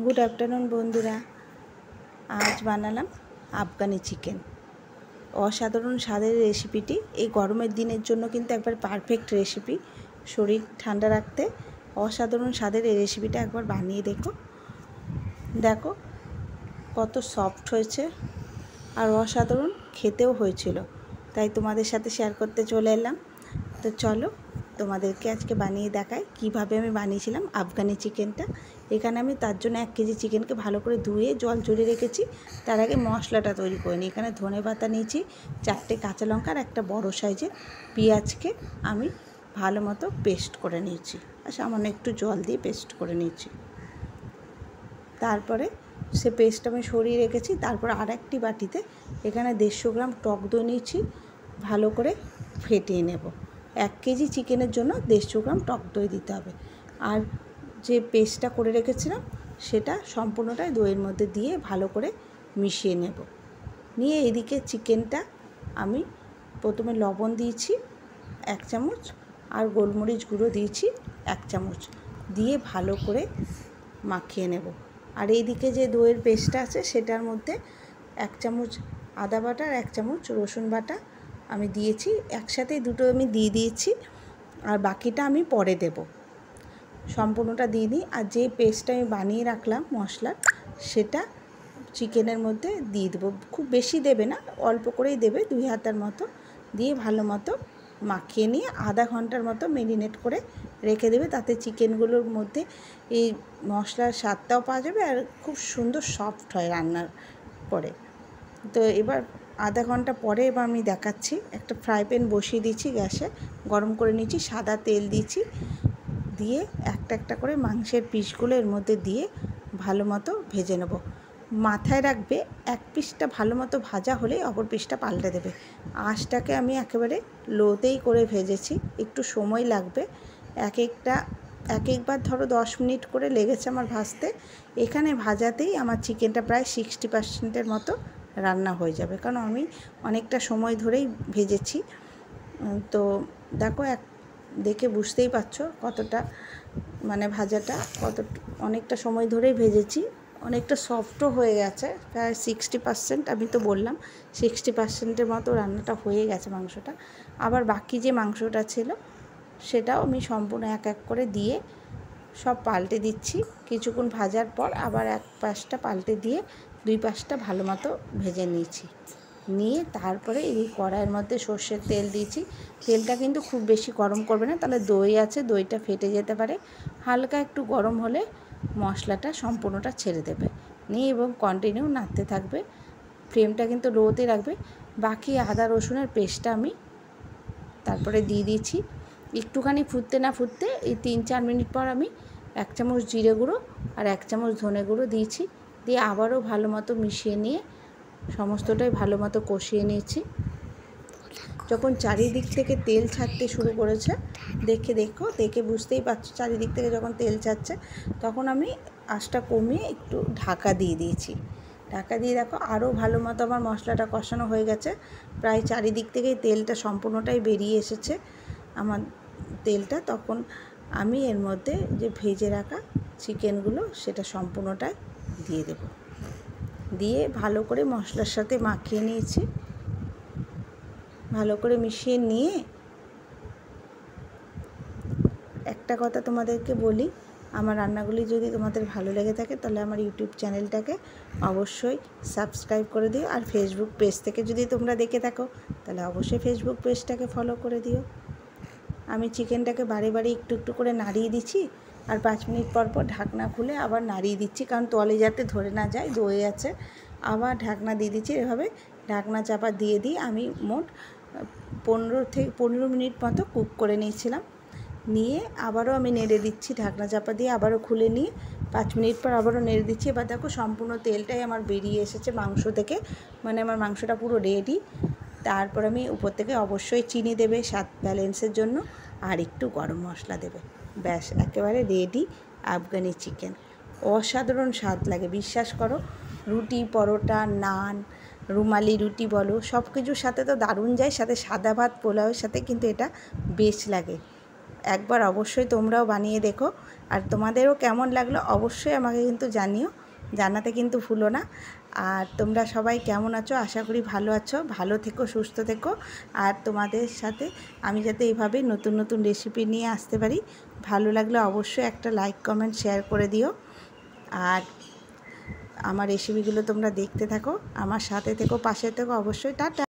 Good afternoon বন্ধুরা। আজ বানালাম আফগানি চিকেন। অসাধারণ স্বাদের রেসিপিটি এই গরমের দিনের জন্য কিন্তু একবার পারফেক্ট রেসিপি। শরীর ঠান্ডা রাখতে অসাধারণ স্বাদের এই রেসিপিটা একবার বানিয়ে দেখো কত সফট হয়েছে আর অসাধারণ খেতেও হয়েছিল, তাই তোমাদের সাথে শেয়ার করতে চলে এলাম। তো চলো তোমাদেরকে আজকে বানিয়ে দেখাই কিভাবে আমি বানিয়েছিলাম আফগানি চিকেনটা। এখানে আমি তার জন্য 1 কেজি চিকেনকে ভালো করে ধুয়ে জল ঝরিয়ে রেখেছি। তার আগে মশলাটা তৈরি করে নিই। এখানে ধনে পাতা নিয়েছি, 4টে কাঁচা লঙ্কা আর একটা বড় সাইজের পেঁয়াজকে আমি ভালো মতো পেস্ট করে নিয়েছি আর সামান্য একটু জল দিয়ে পেস্ট করে নিয়েছি। তারপরে সে পেস্ট আমি সরিয়ে রেখেছি। তারপর আরেকটি বাটিতে এখানে 150 গ্রাম টক দই নিয়েছি, ভালো করে ফেটিয়ে নেব। 1 কেজি চিকেনের জন্য 150 গ্রাম টক দই দিতে হবে। আর যে পেস্টটা করে রেখেছিলাম সেটা সম্পূর্ণটাই দইয়ের মধ্যে দিয়ে ভালো করে মিশিয়ে নেব। নিয়ে এদিকে চিকেনটা আমি প্রথমে লবণ দিয়েছি 1 চামচ আর গোলমরিচ গুঁড়ো দিয়েছি 1 চামচ দিয়ে ভালো করে মাখিয়ে নেব। আর এইদিকে যে দইয়ের পেস্টটা আছে সেটার মধ্যে 1 চামচ আদা বাটা আর 1 চামচ রসুন বাটা আমি দিয়েছি। একসাথেই দুটো আমি দিয়ে দিয়েছি আর বাকিটা আমি পরে দেব। সম্পূর্ণটা দিয়ে দিই। আর যে পেস্টটা আমি বানিয়ে রাখলাম মশলার, সেটা চিকেনের মধ্যে দিয়ে দেবো। খুব বেশি দেবে না, অল্প করেই দেবে, 2 হাতার মতো দিয়ে ভালো মতো মাখিয়ে নিয়ে আধা ঘন্টার মতো ম্যারিনেট করে রেখে দেবে। তাতে চিকেনগুলোর মধ্যে এই মশলার স্বাদটাও পাওয়া যাবে আর খুব সুন্দর সফট হয় রান্নার পরে। তো এবার আধা ঘন্টা পরে এবার আমি দেখাচ্ছি। একটা ফ্রাই প্যান বসিয়ে দিয়েছি গ্যাসে, গরম করে নিয়েছি, সাদা তেল দিয়েছি, দিয়ে একটা একটা করে মাংসের পিসগুলো এর মধ্যে দিয়ে ভালো মতো ভেজে নেব। মাথায় রাখবে, এক পিসটা ভালো মতো ভাজা হলে অপর পিসটা পাল্টে দেবে। আঁচটাকে আমি একেবারে লোতেই করে ভেজেছি, একটু সময় লাগবে। একবার ধরো 10 মিনিট করে লেগেছে আমার ভাজতে। এখানে ভাজাতেই আমার চিকেনটা প্রায় 60% মতো রান্না হয়ে যাবে, কারণ আমি অনেকটা সময় ধরেই ভেজেছি। তো দেখো দেখে বুঝতেই পারছো কতটা ভাজাটা অনেকটা সময় ধরেই ভেজেছি। অনেকটা সফটও হয়ে গেছে, প্রায় 60%। আমি তো বললাম 60%-এর মতো রান্নাটা হয়ে গেছে মাংসটা। আবার বাকি যে মাংসটা ছিল সেটাও আমি সম্পূর্ণ এক এক করে দিয়ে সব পাল্টে দিচ্ছি। কিছুক্ষণ ভাজার পর আবার এক পাশটা পাল্টে দিয়ে 2 পাশটা ভালো মতো ভেজে নিয়েছি। নিয়ে তারপরে এই কড়াইয়ের মধ্যে সর্ষের তেল দিয়েছি। তেলটা কিন্তু খুব বেশি গরম করবে না, তাহলে দই আছে, দইটা ফেটে যেতে পারে। হালকা একটু গরম হলে মশলাটা সম্পূর্ণটা ছেড়ে দেবে। নিয়ে এবং কন্টিনিউ নাড়তে থাকবে, ফ্লেমটা কিন্তু লোতে রাখবে। বাকি আদা রসুনের পেস্টটা আমি তারপরে দিয়ে দিয়েছি। একটুখানি ফুটতে না ফুটতে এই 3-4 মিনিট পর আমি 1 চামচ জিরে গুঁড়ো আর 1 চামচ ধনে গুঁড়ো দিয়েছি। দিয়ে আবারও ভালো মতো মিশিয়ে নিয়ে সমস্তটাই ভালো মতো কষিয়ে নিয়েছি। যখন চারিদিক থেকে তেল ছাড়তে শুরু করেছে, দেখে বুঝতেই পারছো চারিদিক থেকে যখন তেল ছাড়ছে, তখন আমি আঁচটা কমিয়ে একটু ঢাকা দিয়ে দিয়েছি। ঢাকা দিয়ে দেখো আরও ভালো মতো আমার মশলাটা কষানো হয়ে গেছে। প্রায় চারিদিক থেকেই তেলটা সম্পূর্ণটাই বেরিয়ে এসেছে আমার তেলটা। তখন আমি এর মধ্যে যে ভেজে রাখা চিকেনগুলো সেটা সম্পূর্ণটাই দিয়ে দেব। দিয়ে ভালো করে মশলার সাথে মাখিয়ে নিয়েছি। ভালো করে মিশিয়ে নিয়ে একটা কথা তোমাদেরকে বলি, আমার রান্নাগুলি যদি তোমাদের ভালো লেগে থাকে তাহলে আমার ইউটিউব চ্যানেলটাকে অবশ্যই সাবস্ক্রাইব করে দিও। আর ফেসবুক পেজ থেকে যদি তোমরা দেখে থাকো তাহলে অবশ্যই ফেসবুক পেজটাকে ফলো করে দিও। আমি চিকেনটাকে বারে একটু একটু করে নাড়িয়ে দিচ্ছি আর 5 মিনিট পর ঢাকনা খুলে আবার নাড়িয়ে দিচ্ছি, কারণ তলে যাতে ধরে না যায়, দই আছে। আবার ঢাকনা দিয়ে দিচ্ছি। এভাবে ঢাকনা চাপা দিয়ে আমি মোট 15 মিনিট মতো কুক করে নিয়েছিলাম। নিয়ে আবারও আমি নেড়ে দিচ্ছি, ঢাকনা চাপা দিয়ে আবারও খুলে নিয়ে 5 মিনিট পর আবারও নেড়ে দিচ্ছি। এবার দেখো সম্পূর্ণ তেলটাই আমার বেরিয়ে এসেছে মাংস থেকে, আমার মাংসটা পুরো রেডি। তারপর আমি উপর থেকে অবশ্যই চিনি দেবে স্বাদ ব্যালেন্সের জন্য, আর একটু গরম মশলা দেবে। ব্যাস, একেবারে রেডি আফগানি চিকেন। অসাধারণ স্বাদ লাগে, বিশ্বাস করো। রুটি, পরোটা, নান, রুমালি রুটি বলো, সব কিছুর সাথে তো দারুণ যায়। সাথে সাদা ভাত, পোলাওয়ের সাথে কিন্তু এটা বেশ লাগে। একবার অবশ্যই তোমরাও বানিয়ে দেখো, আর তোমাদেরও কেমন লাগলো অবশ্যই আমাকে কিন্তু জানিও, জানাতে কিন্তু ভুলো না। আর তোমরা সবাই কেমন আছো? আশা করি ভালো আছো। ভালো থেকো, সুস্থ থেকো। আর তোমাদের সাথে আমি যাতে এইভাবে নতুন নতুন রেসিপি নিয়ে আসতে পারি, ভালো লাগলে অবশ্যই একটা লাইক কমেন্ট শেয়ার করে দিও। আর আমার রেসিপিগুলো তোমরা দেখতে থাকো, আমার সাথে থেকো, পাশে থেকো অবশ্যই। টাটা।